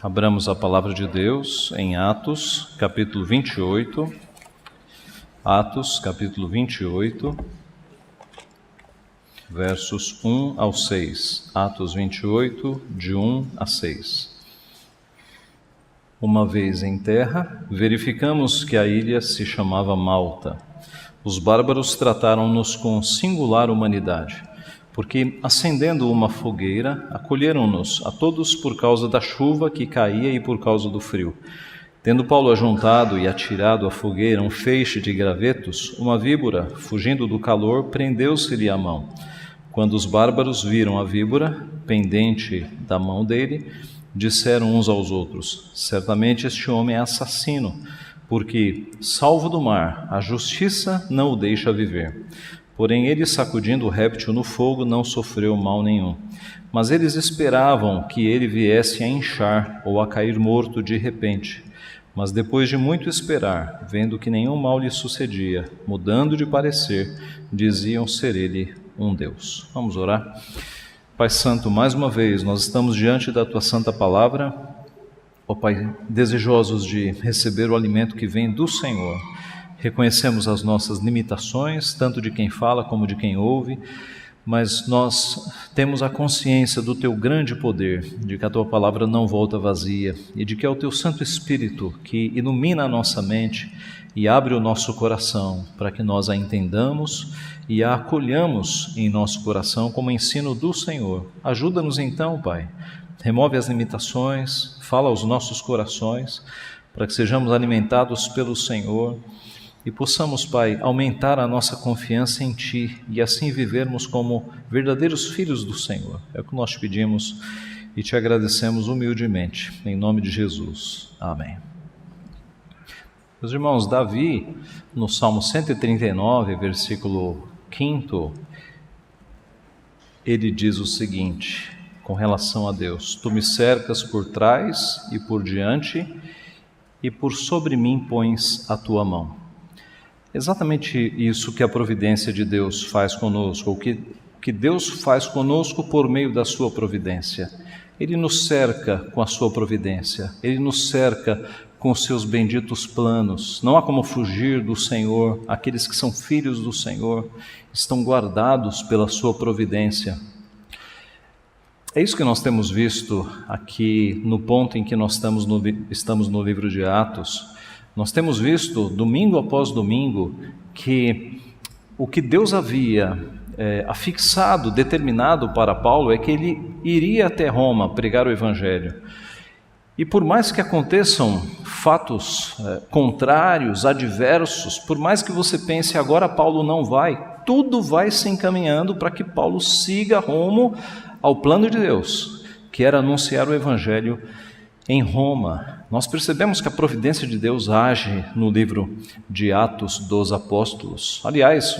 Abramos a palavra de Deus em Atos, capítulo 28. Atos, capítulo 28, versos 1 ao 6. Atos 28, de 1 a 6. Uma vez em terra, verificamos que a ilha se chamava Malta. Os bárbaros trataram-nos com singular humanidade, porque, acendendo uma fogueira, acolheram-nos a todos por causa da chuva que caía e por causa do frio. Tendo Paulo ajuntado e atirado à fogueira um feixe de gravetos, uma víbora, fugindo do calor, prendeu-se-lhe à mão. Quando os bárbaros viram a víbora, pendente da mão dele, disseram uns aos outros: certamente este homem é assassino, porque, salvo do mar, a justiça não o deixa viver. Porém ele, sacudindo o réptil no fogo, não sofreu mal nenhum. Mas eles esperavam que ele viesse a inchar ou a cair morto de repente. Mas depois de muito esperar, vendo que nenhum mal lhe sucedia, mudando de parecer, diziam ser ele um Deus. Vamos orar. Pai Santo, mais uma vez, nós estamos diante da Tua Santa Palavra, ó Pai, desejosos de receber o alimento que vem do Senhor. Reconhecemos as nossas limitações, tanto de quem fala como de quem ouve, mas nós temos a consciência do Teu grande poder, de que a Tua Palavra não volta vazia e de que é o Teu Santo Espírito que ilumina a nossa mente e abre o nosso coração para que nós a entendamos e a acolhamos em nosso coração como ensino do Senhor. Ajuda-nos então, Pai, remove as limitações, fala aos nossos corações, para que sejamos alimentados pelo Senhor e possamos, Pai, aumentar a nossa confiança em Ti e assim vivermos como verdadeiros filhos do Senhor. É o que nós te pedimos e te agradecemos humildemente, em nome de Jesus. Amém. Meus irmãos, Davi, no Salmo 139, versículo 5, ele diz o seguinte, com relação a Deus: Tu me cercas por trás e por diante, e por sobre mim pões a Tua mão. Exatamente isso que a providência de Deus faz conosco, o que Deus faz conosco por meio da sua providência. Ele nos cerca com a sua providência, Ele nos cerca com os seus benditos planos. Não há como fugir do Senhor. Aqueles que são filhos do Senhor estão guardados pela sua providência. É isso que nós temos visto aqui no ponto em que nós estamos no livro de Atos. Nós temos visto, domingo após domingo, que o que Deus havia afixado, determinado para Paulo, é que ele iria até Roma pregar o Evangelho. E por mais que aconteçam fatos contrários, adversos, por mais que você pense agora Paulo não vai, tudo vai se encaminhando para que Paulo siga rumo ao plano de Deus, que era anunciar o Evangelho em Roma. Nós percebemos que a providência de Deus age no livro de Atos dos Apóstolos. Aliás,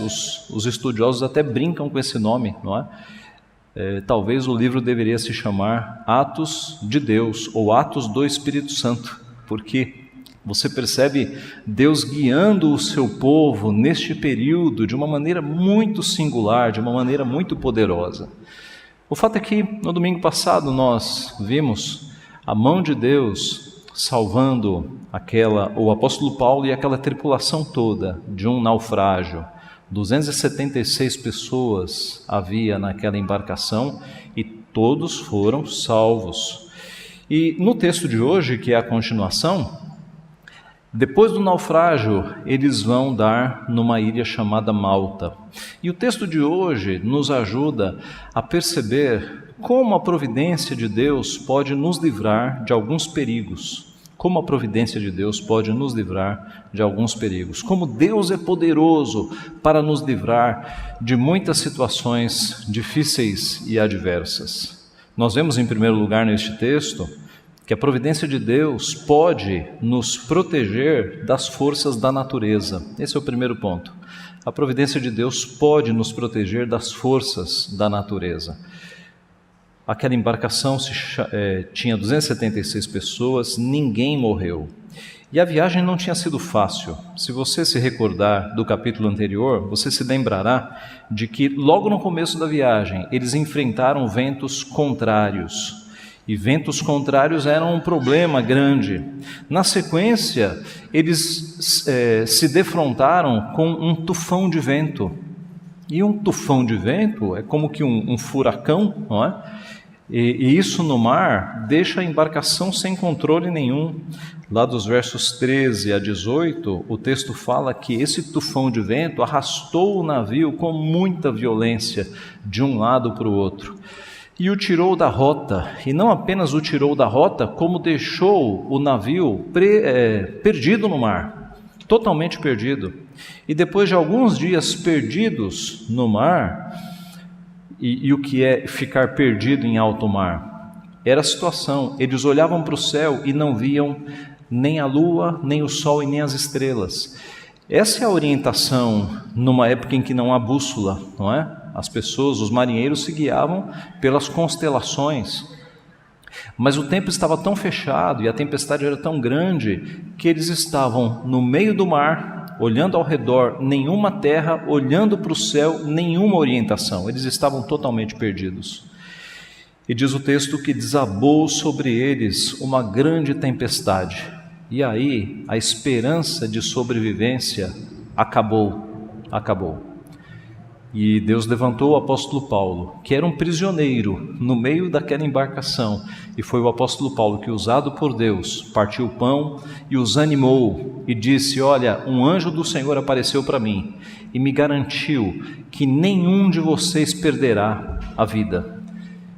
os estudiosos até brincam com esse nome, não é? Talvez o livro deveria se chamar Atos de Deus ou Atos do Espírito Santo, porque você percebe Deus guiando o seu povo neste período de uma maneira muito singular, de uma maneira muito poderosa. O fato é que no domingo passado nós vimos a mão de Deus salvando o apóstolo Paulo e aquela tripulação toda de um naufrágio. 276 pessoas havia naquela embarcação e todos foram salvos. E no texto de hoje, que é a continuação, depois do naufrágio, eles vão dar numa ilha chamada Malta. E o texto de hoje nos ajuda a perceber como a providência de Deus pode nos livrar de alguns perigos. Como a providência de Deus pode nos livrar de alguns perigos. Como Deus é poderoso para nos livrar de muitas situações difíceis e adversas. Nós vemos em primeiro lugar neste texto que a providência de Deus pode nos proteger das forças da natureza. Esse é o primeiro ponto. A providência de Deus pode nos proteger das forças da natureza. Aquela embarcação tinha 276 pessoas, ninguém morreu. E a viagem não tinha sido fácil. Se você se recordar do capítulo anterior, você se lembrará de que logo no começo da viagem eles enfrentaram ventos contrários. e ventos contrários eram um problema grande. Na sequência, eles se defrontaram com um tufão de vento. E um tufão de vento é como que um furacão, não é? E isso no mar deixa a embarcação sem controle nenhum. Lá dos versos 13 a 18, o texto fala que esse tufão de vento arrastou o navio com muita violência de um lado para o outro e o tirou da rota. E não apenas o tirou da rota, como deixou o navio perdido no mar, totalmente perdido. E depois de alguns dias perdidos no mar, e o que é ficar perdido em alto mar? Era a situação, eles olhavam para o céu e não viam nem a lua, nem o sol e nem as estrelas. Essa é a orientação numa época em que não há bússola, não é? As pessoas, os marinheiros se guiavam pelas constelações. Mas o tempo estava tão fechado e a tempestade era tão grande que eles estavam no meio do mar, olhando ao redor, nenhuma terra, olhando para o céu, nenhuma orientação. Eles estavam totalmente perdidos. E diz o texto que desabou sobre eles uma grande tempestade. E aí a esperança de sobrevivência acabou. E Deus levantou o apóstolo Paulo, que era um prisioneiro no meio daquela embarcação, e foi o apóstolo Paulo que, usado por Deus, partiu o pão e os animou e disse: olha, um anjo do Senhor apareceu para mim e me garantiu que nenhum de vocês perderá a vida,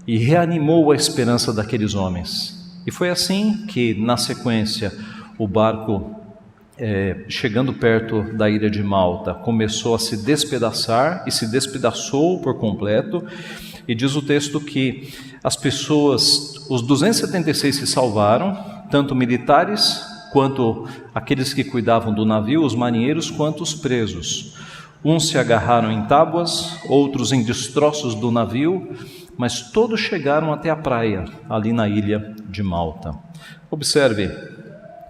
e reanimou a esperança daqueles homens. E foi assim que, na sequência, o barco, chegando perto da ilha de Malta, começou a se despedaçar e se despedaçou por completo. E diz o texto que as pessoas, os 276 se salvaram, tanto militares quanto aqueles que cuidavam do navio, os marinheiros, quanto os presos. Uns se agarraram em tábuas, outros em destroços do navio, mas todos chegaram até a praia, ali na ilha de Malta. Observe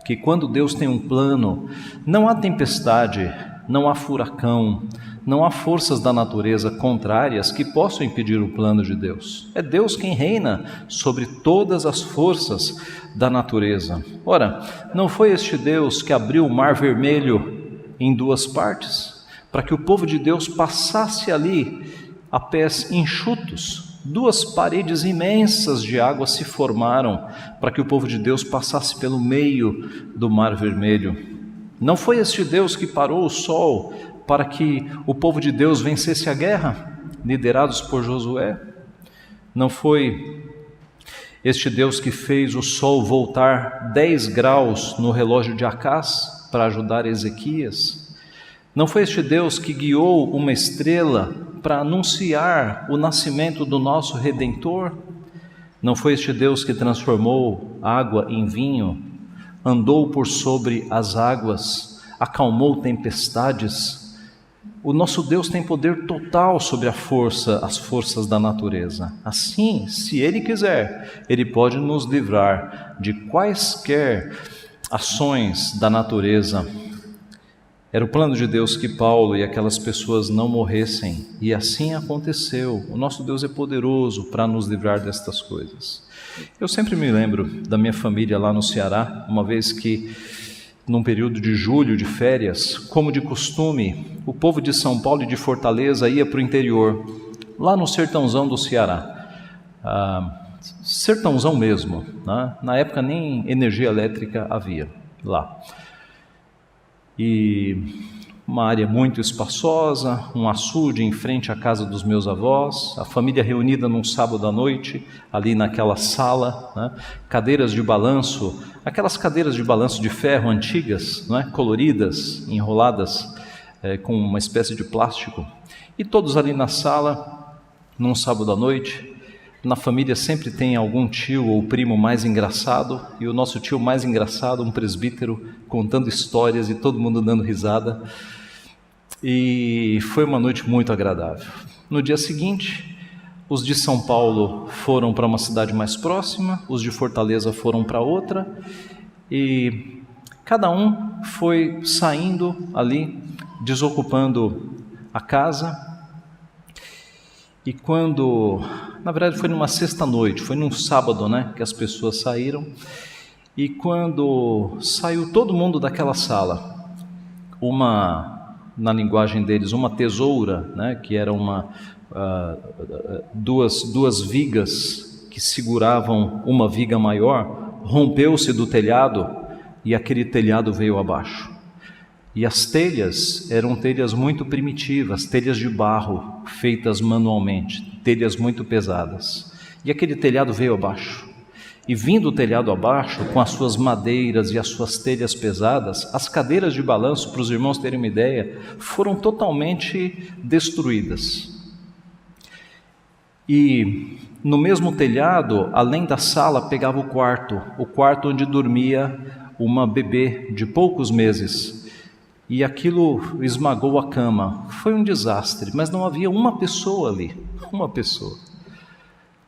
que quando Deus tem um plano, não há tempestade, não há furacão, não há forças da natureza contrárias que possam impedir o plano de Deus. É Deus quem reina sobre todas as forças da natureza. Ora, não foi este Deus que abriu o Mar Vermelho em duas partes, para que o povo de Deus passasse ali a pés enxutos? Duas paredes imensas de água se formaram para que o povo de Deus passasse pelo meio do Mar Vermelho. Não foi este Deus que parou o sol para que o povo de Deus vencesse a guerra, liderados por Josué? Não foi este Deus que fez o sol voltar 10 graus no relógio de Acás para ajudar Ezequias? Não foi este Deus que guiou uma estrela para anunciar o nascimento do nosso Redentor? Não foi este Deus que transformou água em vinho, andou por sobre as águas, acalmou tempestades? O nosso Deus tem poder total sobre as forças da natureza. Assim, se Ele quiser, Ele pode nos livrar de quaisquer ações da natureza. Era o plano de Deus que Paulo e aquelas pessoas não morressem, e assim aconteceu. O nosso Deus é poderoso para nos livrar destas coisas. Eu sempre me lembro da minha família lá no Ceará, uma vez que, num período de julho, de férias, como de costume, o povo de São Paulo e de Fortaleza ia para o interior, lá no sertãozão do Ceará. Sertãozão mesmo, né? Na época nem energia elétrica havia lá. E uma área muito espaçosa, um açude em frente à casa dos meus avós, a família reunida num sábado à noite, ali naquela sala, né? Cadeiras de balanço, aquelas cadeiras de balanço de ferro antigas, não é? Coloridas, enroladas com uma espécie de plástico, e todos ali na sala, num sábado à noite. Na família sempre tem algum tio ou primo mais engraçado, e o nosso tio mais engraçado, um presbítero, contando histórias e todo mundo dando risada. E foi uma noite muito agradável. No dia seguinte, os de São Paulo foram para uma cidade mais próxima, os de Fortaleza foram para outra, e cada um foi saindo ali, desocupando a casa. E quando, na verdade foi numa sexta-noite, foi num sábado, né, que as pessoas saíram, e quando saiu todo mundo daquela sala, na linguagem deles, uma tesoura, né, que era duas vigas que seguravam uma viga maior, rompeu-se do telhado e aquele telhado veio abaixo. E as telhas eram telhas muito primitivas, telhas de barro, feitas manualmente, telhas muito pesadas. E aquele telhado veio abaixo. E vindo o telhado abaixo, com as suas madeiras e as suas telhas pesadas, as cadeiras de balanço, para os irmãos terem uma ideia, foram totalmente destruídas. E no mesmo telhado, além da sala, pegava o quarto onde dormia uma bebê de poucos meses. E aquilo esmagou a cama. Foi um desastre, mas não havia uma pessoa ali, uma pessoa.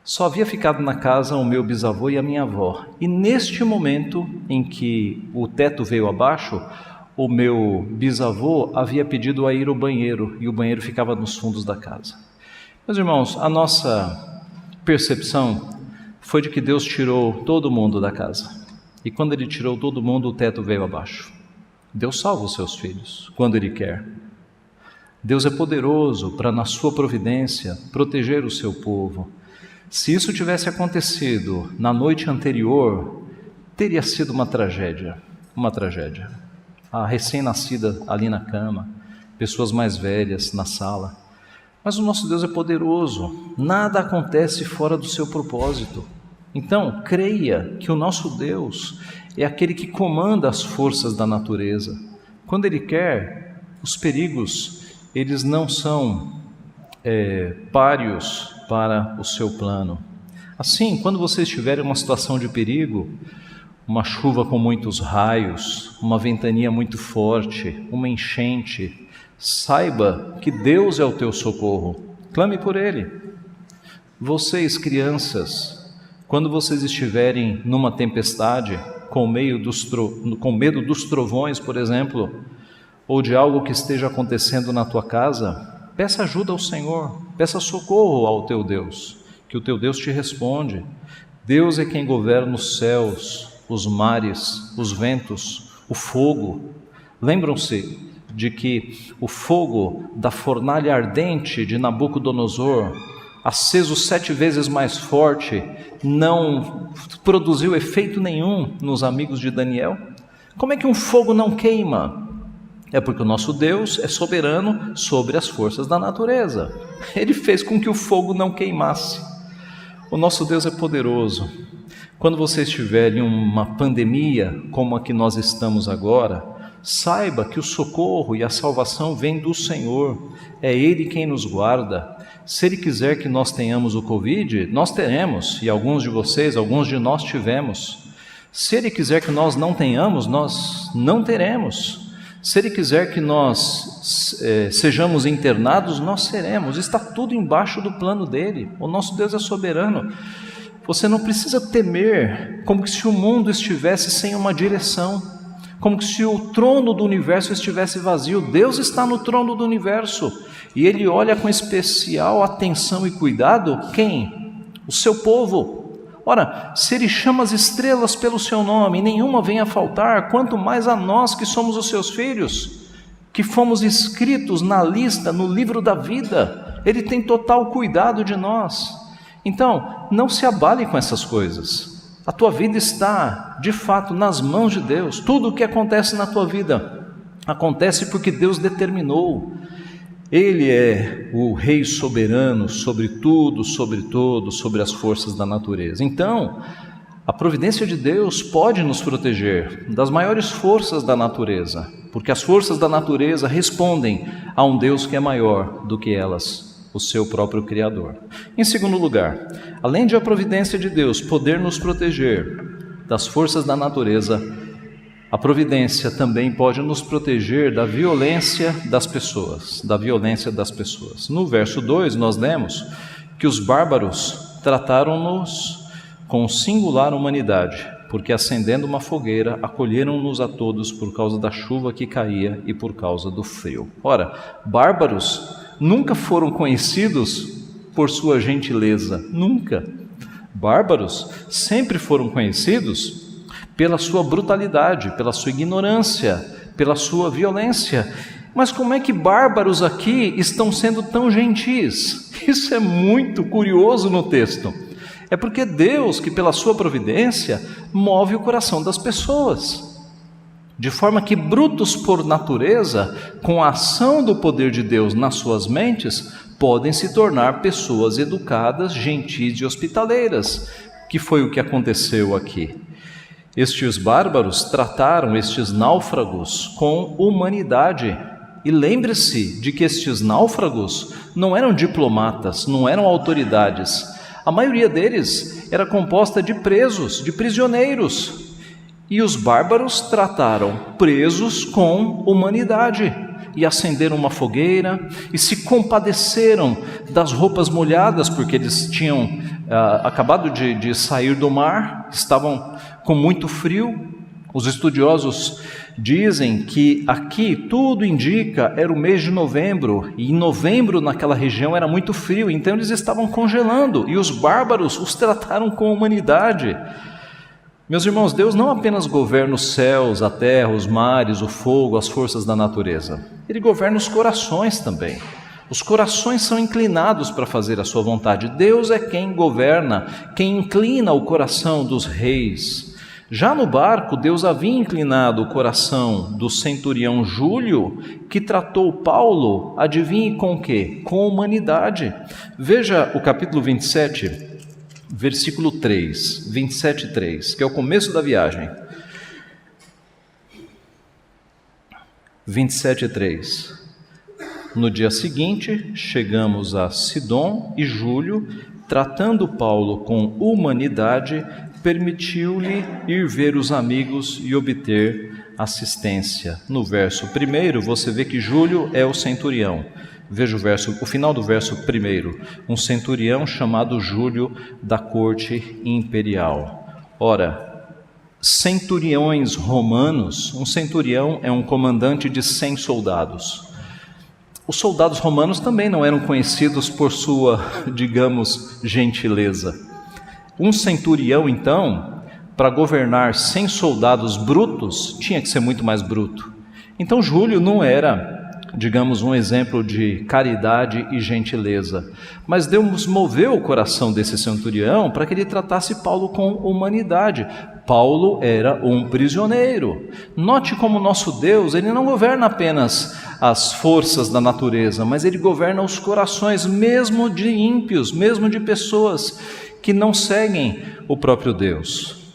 Só havia ficado na casa o meu bisavô e a minha avó. E neste momento em que o teto veio abaixo, o meu bisavô havia pedido a ir ao banheiro, e o banheiro ficava nos fundos da casa. Meus irmãos, a nossa percepção foi de que Deus tirou todo mundo da casa. E quando Ele tirou todo mundo, o teto veio abaixo. Deus salva os seus filhos quando Ele quer. Deus é poderoso para, na sua providência, proteger o seu povo. Se isso tivesse acontecido na noite anterior, teria sido uma tragédia. A recém-nascida ali na cama, pessoas mais velhas na sala. Mas o nosso Deus é poderoso, nada acontece fora do seu propósito. Então, creia que o nosso Deus é aquele que comanda as forças da natureza. Quando Ele quer, os perigos, eles não são páreos para o seu plano. Assim, quando você estiver em uma situação de perigo, uma chuva com muitos raios, uma ventania muito forte, uma enchente, saiba que Deus é o teu socorro. Clame por Ele. Vocês, crianças, quando vocês estiverem numa tempestade, com medo dos trovões, por exemplo, ou de algo que esteja acontecendo na tua casa, peça ajuda ao Senhor, peça socorro ao teu Deus, que o teu Deus te responde. Deus é quem governa os céus, os mares, os ventos, o fogo. Lembram-se de que o fogo da fornalha ardente de Nabucodonosor, aceso 7 vezes mais forte, não produziu efeito nenhum nos amigos de Daniel? Como é que um fogo não queima? É porque o nosso Deus é soberano sobre as forças da natureza. Ele fez com que o fogo não queimasse. O nosso Deus é poderoso. Quando você estiver em uma pandemia como a que nós estamos agora, saiba que o socorro e a salvação vêm do Senhor. É Ele quem nos guarda. Se Ele quiser que nós tenhamos o Covid, nós teremos, e alguns de vocês, alguns de nós tivemos. Se Ele quiser que nós não tenhamos, nós não teremos. Se Ele quiser que nós sejamos internados, nós seremos. Está tudo embaixo do plano dEle. O nosso Deus é soberano. Você não precisa temer, como se o mundo estivesse sem uma direção, como se o trono do universo estivesse vazio. Deus está no trono do universo. E Ele olha com especial atenção e cuidado, quem? O seu povo. Ora, se Ele chama as estrelas pelo seu nome, e nenhuma vem a faltar, quanto mais a nós que somos os seus filhos, que fomos escritos na lista, no livro da vida. Ele tem total cuidado de nós. Então, não se abale com essas coisas. A tua vida está, de fato, nas mãos de Deus. Tudo o que acontece na tua vida acontece porque Deus determinou. Ele é o Rei soberano sobre tudo, sobre todos, sobre as forças da natureza. Então, a providência de Deus pode nos proteger das maiores forças da natureza, porque as forças da natureza respondem a um Deus que é maior do que elas, o seu próprio Criador. Em segundo lugar, além de a providência de Deus poder nos proteger das forças da natureza, a providência também pode nos proteger da violência das pessoas, No verso 2 nós lemos que os bárbaros trataram-nos com singular humanidade, porque acendendo uma fogueira, acolheram-nos a todos por causa da chuva que caía e por causa do frio. Ora, bárbaros nunca foram conhecidos por sua gentileza, nunca. Bárbaros sempre foram conhecidos pela sua brutalidade, pela sua ignorância, pela sua violência. Mas como é que bárbaros aqui estão sendo tão gentis? Isso é muito curioso no texto. É porque Deus, que pela sua providência, move o coração das pessoas. De forma que brutos por natureza, com a ação do poder de Deus nas suas mentes, podem se tornar pessoas educadas, gentis e hospitaleiras, que foi o que aconteceu aqui. Estes bárbaros trataram estes náufragos com humanidade. E lembre-se de que estes náufragos não eram diplomatas, não eram autoridades. A maioria deles era composta de presos, de prisioneiros. E os bárbaros trataram presos com humanidade e acenderam uma fogueira e se compadeceram das roupas molhadas, porque eles tinham acabado de sair do mar, estavam com muito frio. Os estudiosos dizem que aqui tudo indica era o mês de novembro, e em novembro naquela região era muito frio, então eles estavam congelando e os bárbaros os trataram com humanidade. Meus irmãos, Deus não apenas governa os céus, a terra, os mares, o fogo, as forças da natureza. Ele governa os corações também. Os corações são inclinados para fazer a sua vontade. Deus é quem governa, quem inclina o coração dos reis. Já no barco, Deus havia inclinado o coração do centurião Júlio, que tratou Paulo, adivinhe com o quê? Com humanidade. Veja o capítulo 27, versículo 3, 27:3, que é o começo da viagem. 27:3. No dia seguinte, chegamos a Sidom e Júlio, tratando Paulo com humanidade, permitiu-lhe ir ver os amigos e obter assistência. No verso 1, você vê que Júlio é o centurião. Veja o final do verso 1, um centurião chamado Júlio da corte imperial. Ora, centuriões romanos, um centurião é um comandante de 100 soldados. Os soldados romanos também não eram conhecidos por sua, digamos, gentileza. Um centurião, então, para governar 100 soldados brutos, tinha que ser muito mais bruto. Então Júlio não era, digamos, um exemplo de caridade e gentileza, mas Deus moveu o coração desse centurião para que ele tratasse Paulo com humanidade. Paulo era um prisioneiro. Note como nosso Deus, ele não governa apenas as forças da natureza, mas ele governa os corações, mesmo de ímpios, mesmo de pessoas que não seguem o próprio Deus.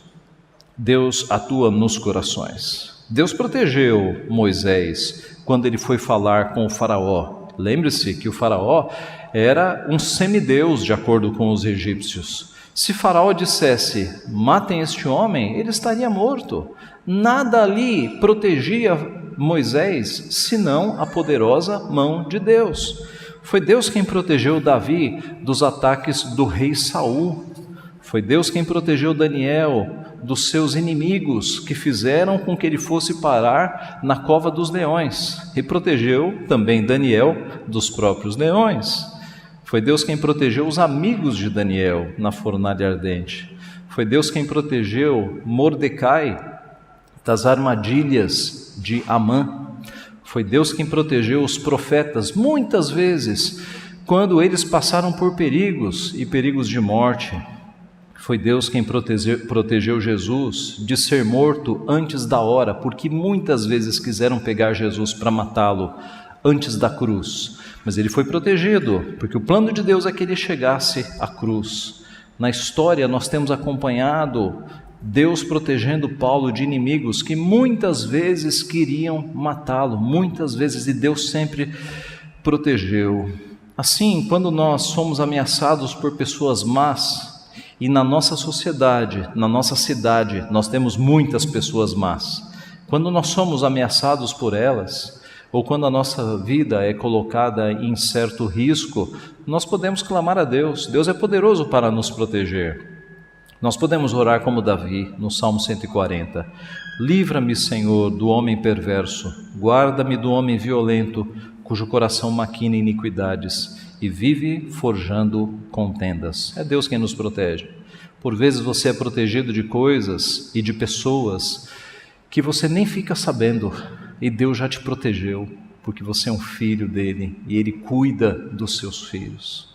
Deus atua nos corações. Deus protegeu Moisés quando ele foi falar com o faraó. Lembre-se que o faraó era um semideus de acordo com os egípcios. Se faraó dissesse, matem este homem, ele estaria morto. Nada ali protegia Moisés, senão a poderosa mão de Deus. Foi Deus quem protegeu Davi dos ataques do rei Saul. Foi Deus quem protegeu Daniel dos seus inimigos, que fizeram com que ele fosse parar na cova dos leões. E protegeu também Daniel dos próprios leões. Foi Deus quem protegeu os amigos de Daniel na fornalha ardente. Foi Deus quem protegeu Mordecai das armadilhas de Amã. Foi Deus quem protegeu os profetas muitas vezes, quando eles passaram por perigos e perigos de morte. Foi Deus quem protegeu Jesus de ser morto antes da hora, porque muitas vezes quiseram pegar Jesus para matá-lo antes da cruz. Mas ele foi protegido, porque o plano de Deus é que ele chegasse à cruz. Na história nós temos acompanhado Deus protegendo Paulo de inimigos que muitas vezes queriam matá-lo, muitas vezes, e Deus sempre protegeu. Assim, quando nós somos ameaçados por pessoas más, e na nossa sociedade, na nossa cidade, nós temos muitas pessoas más, quando nós somos ameaçados por elas, ou quando a nossa vida é colocada em certo risco, nós podemos clamar a Deus. Deus é poderoso para nos proteger. Nós podemos orar como Davi, no Salmo 140. Livra-me, Senhor, do homem perverso, guarda-me do homem violento, cujo coração maquina iniquidades, e vive forjando contendas. É Deus quem nos protege. Por vezes você é protegido de coisas e de pessoas que você nem fica sabendo, e Deus já te protegeu, porque você é um filho dele e ele cuida dos seus filhos.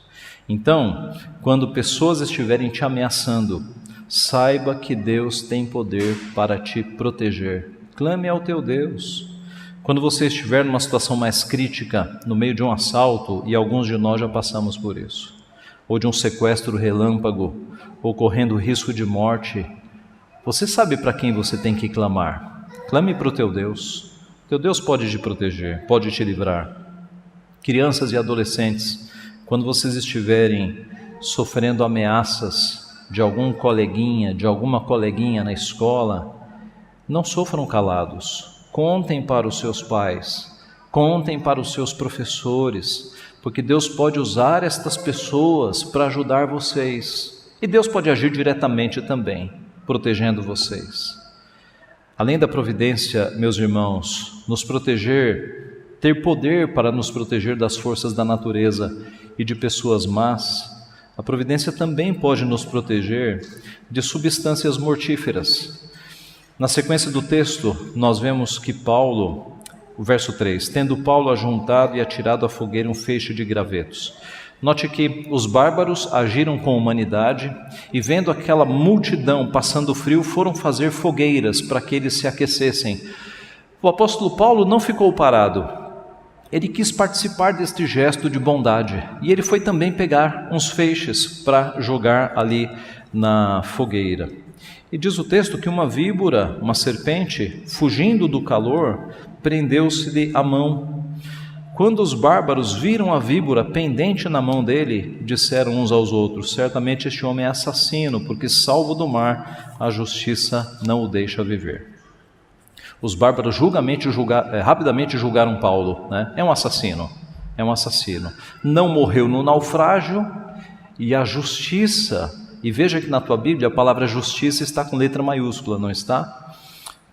Então, quando pessoas estiverem te ameaçando, saiba que Deus tem poder para te proteger. Clame ao teu Deus. Quando você estiver numa situação mais crítica, no meio de um assalto, e alguns de nós já passamos por isso, ou de um sequestro relâmpago, ou correndo risco de morte, você sabe para quem você tem que clamar. Clame para o teu Deus. Teu Deus pode te proteger, pode te livrar. Crianças e adolescentes, quando vocês estiverem sofrendo ameaças de algum coleguinha, de alguma coleguinha na escola, não sofram calados. Contem para os seus pais, contem para os seus professores, porque Deus pode usar estas pessoas para ajudar vocês. E Deus pode agir diretamente também, protegendo vocês. Além da providência, meus irmãos, nos proteger, ter poder para nos proteger das forças da natureza e de pessoas más, a providência também pode nos proteger de substâncias mortíferas. Na sequência do texto, nós vemos que Paulo, o verso 3, tendo Paulo ajuntado e atirado à fogueira um feixe de gravetos. Note que os bárbaros agiram com humanidade e, vendo aquela multidão passando frio, foram fazer fogueiras para que eles se aquecessem. O apóstolo Paulo não ficou parado. Ele quis participar deste gesto de bondade e ele foi também pegar uns feixes para jogar ali na fogueira. E diz o texto que uma víbora, uma serpente, fugindo do calor, prendeu-se-lhe a mão. Quando os bárbaros viram a víbora pendente na mão dele, disseram uns aos outros: certamente este homem é assassino, porque salvo do mar, a justiça não o deixa viver. Os bárbaros rapidamente julgaram Paulo, né? É um assassino. Não morreu no naufrágio, e a justiça, e veja que na tua Bíblia a palavra justiça está com letra maiúscula, não está?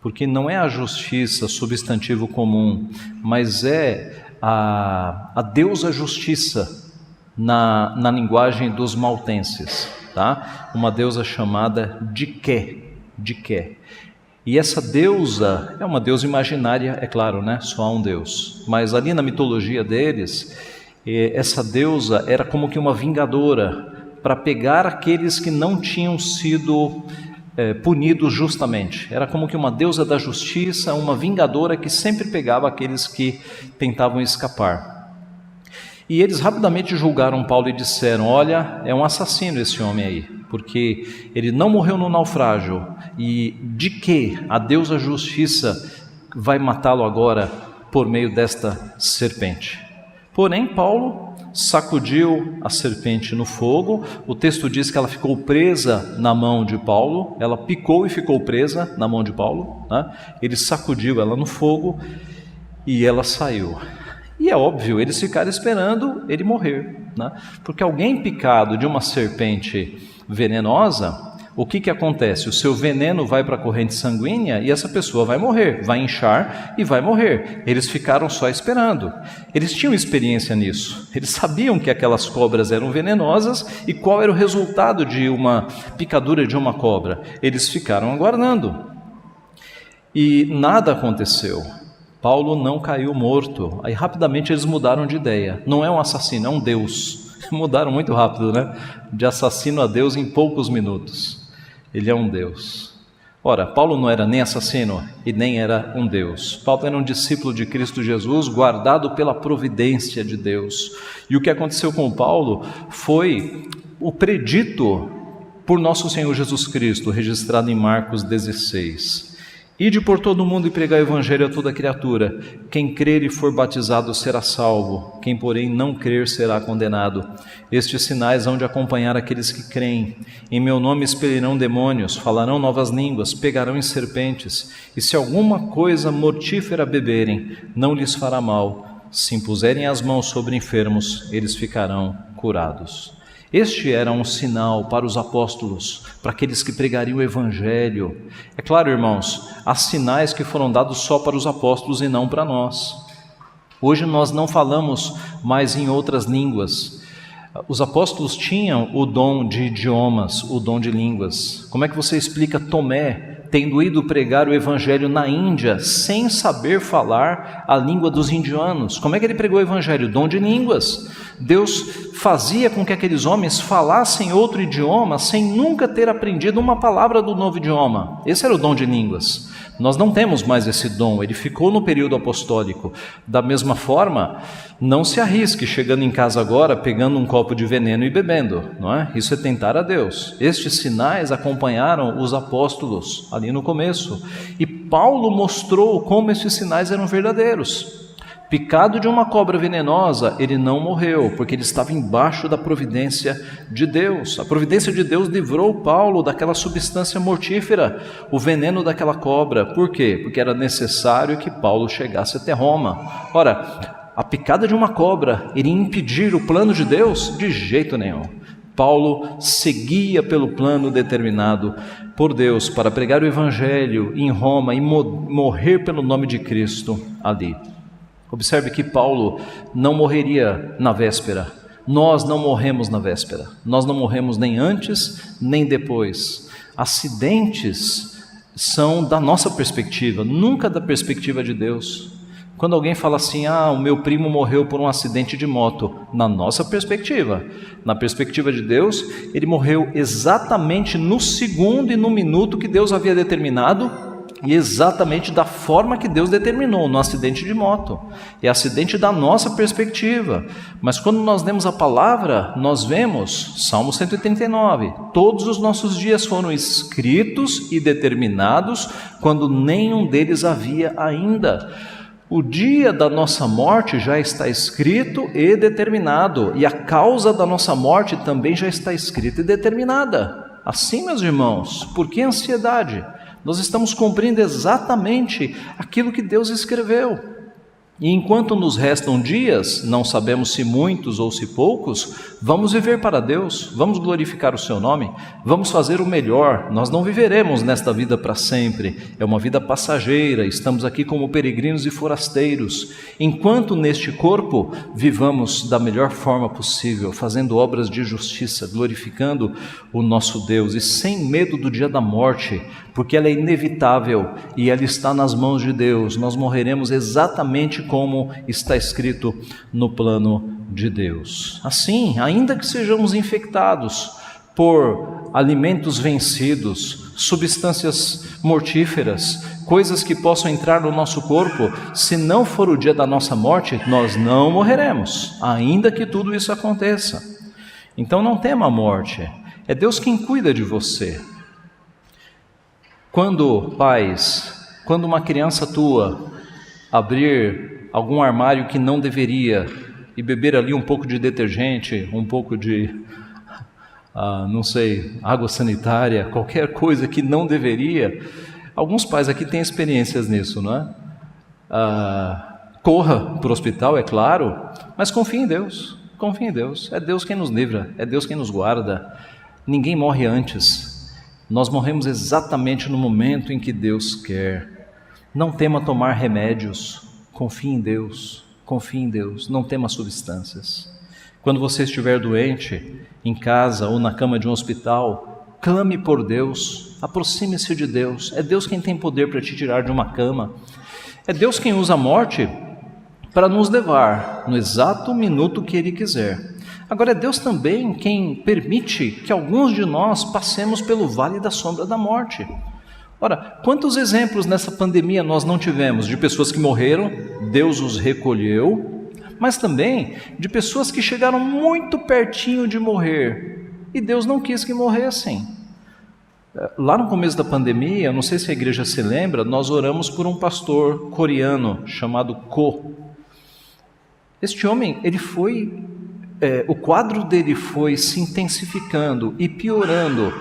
Porque não é a justiça substantivo comum, mas é a deusa justiça na linguagem dos maltenses, tá? Uma deusa chamada Diké. E essa deusa é uma deusa imaginária, é claro, né? Só há um Deus. Mas ali na mitologia deles, essa deusa era como que uma vingadora para pegar aqueles que não tinham sido punidos justamente. Era como que uma deusa da justiça, uma vingadora que sempre pegava aqueles que tentavam escapar. E eles rapidamente julgaram Paulo e disseram: olha, é um assassino esse homem aí, porque ele não morreu no naufrágio, e de que a deusa justiça vai matá-lo agora por meio desta serpente? Porém, Paulo sacudiu a serpente no fogo. O texto diz que ela ficou presa na mão de Paulo, ela picou e ficou presa na mão de Paulo, né? Ele sacudiu ela no fogo e ela saiu. E é óbvio, eles ficaram esperando ele morrer, né? Porque alguém picado de uma serpente venenosa, o que acontece? O seu veneno vai para a corrente sanguínea e essa pessoa vai morrer, vai inchar e vai morrer. Eles ficaram só esperando. Eles tinham experiência nisso. Eles sabiam que aquelas cobras eram venenosas e qual era o resultado de uma picadura de uma cobra. Eles ficaram aguardando. E nada aconteceu. Paulo não caiu morto. Aí rapidamente eles mudaram de ideia. Não é um assassino, é um Deus. Mudaram muito rápido, né? De assassino a Deus em poucos minutos. Ele é um Deus. Ora, Paulo não era nem assassino e nem era um Deus. Paulo era um discípulo de Cristo Jesus, guardado pela providência de Deus. E o que aconteceu com Paulo foi o predito por nosso Senhor Jesus Cristo, registrado em Marcos 16. Ide por todo o mundo e pregai o evangelho a toda criatura. Quem crer e for batizado será salvo, quem porém não crer será condenado. Estes sinais hão de acompanhar aqueles que creem. Em meu nome expelirão demônios, falarão novas línguas, pegarão em serpentes, e se alguma coisa mortífera beberem, não lhes fará mal. Se impuserem as mãos sobre enfermos, eles ficarão curados. Este era um sinal para os apóstolos, para aqueles que pregariam o evangelho. É claro, irmãos, há sinais que foram dados só para os apóstolos e não para nós. Hoje nós não falamos mais em outras línguas, Os apóstolos tinham o dom de idiomas, o dom de línguas. Como é que você explica Tomé tendo ido pregar o evangelho na Índia sem saber falar a língua dos indianos? Como é que ele pregou o evangelho? Dom de línguas. Deus fazia com que aqueles homens falassem outro idioma sem nunca ter aprendido uma palavra do novo idioma. Esse era o dom de línguas. Nós não temos mais esse dom, ele ficou no período apostólico. Da mesma forma, não se arrisque chegando em casa agora, pegando um copo de veneno e bebendo, não é? Isso é tentar a Deus. Estes sinais acompanharam os apóstolos ali no começo. E Paulo mostrou como esses sinais eram verdadeiros. Picado de uma cobra venenosa, ele não morreu, porque ele estava embaixo da providência de Deus. A providência de Deus livrou Paulo daquela substância mortífera, o veneno daquela cobra. Por quê? Porque era necessário que Paulo chegasse até Roma. Ora, a picada de uma cobra iria impedir o plano de Deus? De jeito nenhum. Paulo seguia pelo plano determinado por Deus para pregar o evangelho em Roma e morrer pelo nome de Cristo ali. Observe que Paulo não morreria na véspera. Nós não morremos na véspera. Nós não morremos nem antes, nem depois. Acidentes são da nossa perspectiva, nunca da perspectiva de Deus. Quando alguém fala assim, o meu primo morreu por um acidente de moto, na nossa perspectiva. Na perspectiva de Deus, ele morreu exatamente no segundo e no minuto que Deus havia determinado, e exatamente da forma que Deus determinou, no acidente de moto. É acidente da nossa perspectiva. Mas quando nós lemos a palavra, nós vemos, Salmo 139, todos os nossos dias foram escritos e determinados, quando nenhum deles havia ainda. O dia da nossa morte já está escrito e determinado, e a causa da nossa morte também já está escrita e determinada. Assim, meus irmãos, por que ansiedade? Nós estamos cumprindo exatamente aquilo que Deus escreveu. E enquanto nos restam dias, não sabemos se muitos ou se poucos, vamos viver para Deus, vamos glorificar o seu nome, vamos fazer o melhor. Nós não viveremos nesta vida para sempre, é uma vida passageira, estamos aqui como peregrinos e forasteiros. Enquanto neste corpo, vivamos da melhor forma possível, fazendo obras de justiça, glorificando o nosso Deus e sem medo do dia da morte, porque ela é inevitável e ela está nas mãos de Deus. Nós morreremos exatamente como está escrito no plano de Deus. Assim, ainda que sejamos infectados por alimentos vencidos, substâncias mortíferas, coisas que possam entrar no nosso corpo, se não for o dia da nossa morte, nós não morreremos, ainda que tudo isso aconteça. Então não tema a morte, é Deus quem cuida de você. Quando uma criança tua abrir algum armário que não deveria e beber ali um pouco de detergente, um pouco de, água sanitária, qualquer coisa que não deveria, alguns pais aqui têm experiências nisso, não é? Corra para o hospital, é claro, mas confie em Deus, é Deus quem nos livra, é Deus quem nos guarda, ninguém morre antes. Nós morremos exatamente no momento em que Deus quer. Não tema tomar remédios, confie em Deus, não tema substâncias. Quando você estiver doente, em casa ou na cama de um hospital, clame por Deus, aproxime-se de Deus. É Deus quem tem poder para te tirar de uma cama. É Deus quem usa a morte para nos levar no exato minuto que Ele quiser. Agora é Deus também quem permite que alguns de nós passemos pelo vale da sombra da morte. Ora, quantos exemplos nessa pandemia nós não tivemos de pessoas que morreram, Deus os recolheu, mas também de pessoas que chegaram muito pertinho de morrer e Deus não quis que morressem. Lá no começo da pandemia, não sei se a igreja se lembra, nós oramos por um pastor coreano chamado Ko. Este homem, o quadro dele foi se intensificando e piorando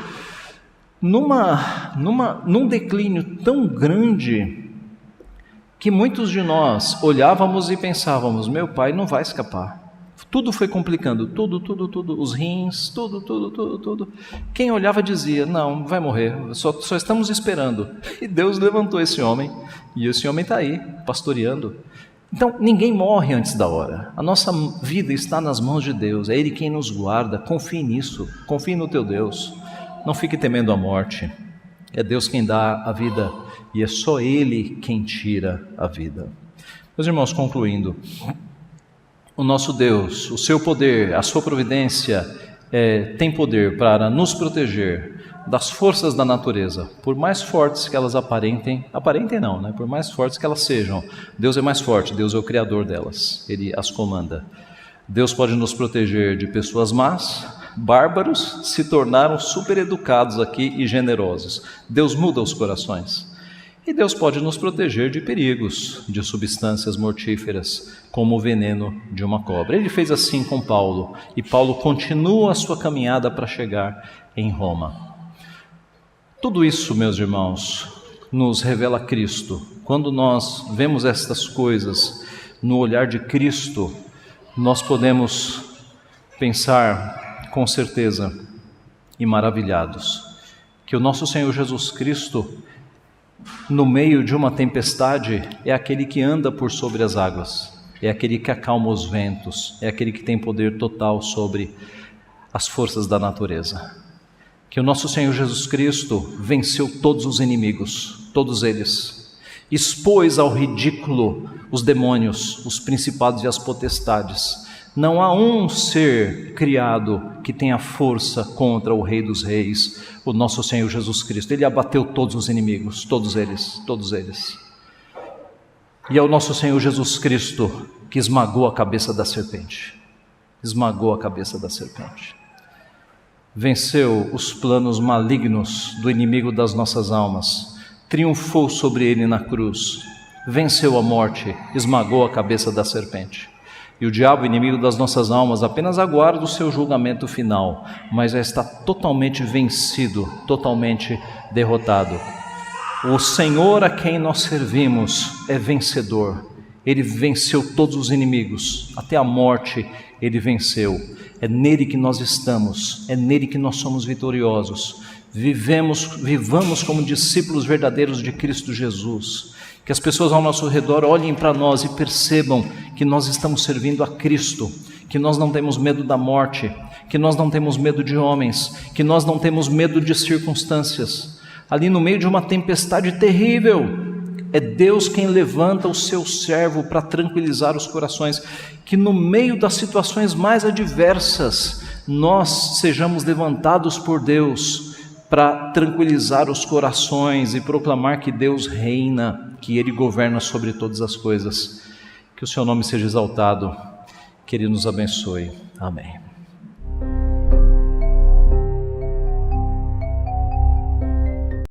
num declínio tão grande que muitos de nós olhávamos e pensávamos, meu pai não vai escapar. Tudo foi complicando, tudo, os rins, tudo. Quem olhava dizia, não, vai morrer, só estamos esperando. E Deus levantou esse homem, e esse homem está aí, pastoreando. Então, ninguém morre antes da hora. A nossa vida está nas mãos de Deus. É Ele quem nos guarda. Confie nisso. Confie no teu Deus. Não fique temendo a morte. É Deus quem dá a vida e é só Ele quem tira a vida. Meus irmãos, concluindo, o nosso Deus, o seu poder, a sua providência tem poder para nos proteger das forças da natureza, por mais fortes que elas aparentem não, né? Por mais fortes que elas sejam, Deus é mais forte, Deus é o Criador delas, Ele as comanda. Deus pode nos proteger de pessoas más, bárbaros se tornaram super educados aqui e generosos. Deus muda os corações. E Deus pode nos proteger de perigos, de substâncias mortíferas, como o veneno de uma cobra. Ele fez assim com Paulo, e Paulo continua a sua caminhada para chegar em Roma. Tudo isso, meus irmãos, nos revela Cristo. Quando nós vemos estas coisas no olhar de Cristo, nós podemos pensar com certeza e maravilhados que o nosso Senhor Jesus Cristo, no meio de uma tempestade, é aquele que anda por sobre as águas, é aquele que acalma os ventos, é aquele que tem poder total sobre as forças da natureza. Que o nosso Senhor Jesus Cristo venceu todos os inimigos, todos eles, expôs ao ridículo os demônios, os principados e as potestades. Não há um ser criado que tenha força contra o Rei dos Reis, o nosso Senhor Jesus Cristo. Ele abateu todos os inimigos, todos eles, todos eles. E é o nosso Senhor Jesus Cristo que esmagou a cabeça da serpente. Esmagou a cabeça da serpente. Venceu os planos malignos do inimigo das nossas almas, triunfou sobre ele na cruz, venceu a morte, esmagou a cabeça da serpente. E o diabo, inimigo das nossas almas, apenas aguarda o seu julgamento final, mas já está totalmente vencido, totalmente derrotado. O Senhor a quem nós servimos é vencedor. Ele venceu todos os inimigos, até a morte Ele venceu. É nele que nós estamos, é nele que nós somos vitoriosos. Vivamos como discípulos verdadeiros de Cristo Jesus. Que as pessoas ao nosso redor olhem para nós e percebam que nós estamos servindo a Cristo, que nós não temos medo da morte, que nós não temos medo de homens, que nós não temos medo de circunstâncias. Ali no meio de uma tempestade terrível, é Deus quem levanta o seu servo para tranquilizar os corações. Que no meio das situações mais adversas, nós sejamos levantados por Deus para tranquilizar os corações e proclamar que Deus reina, que Ele governa sobre todas as coisas. Que o seu nome seja exaltado, que Ele nos abençoe. Amém.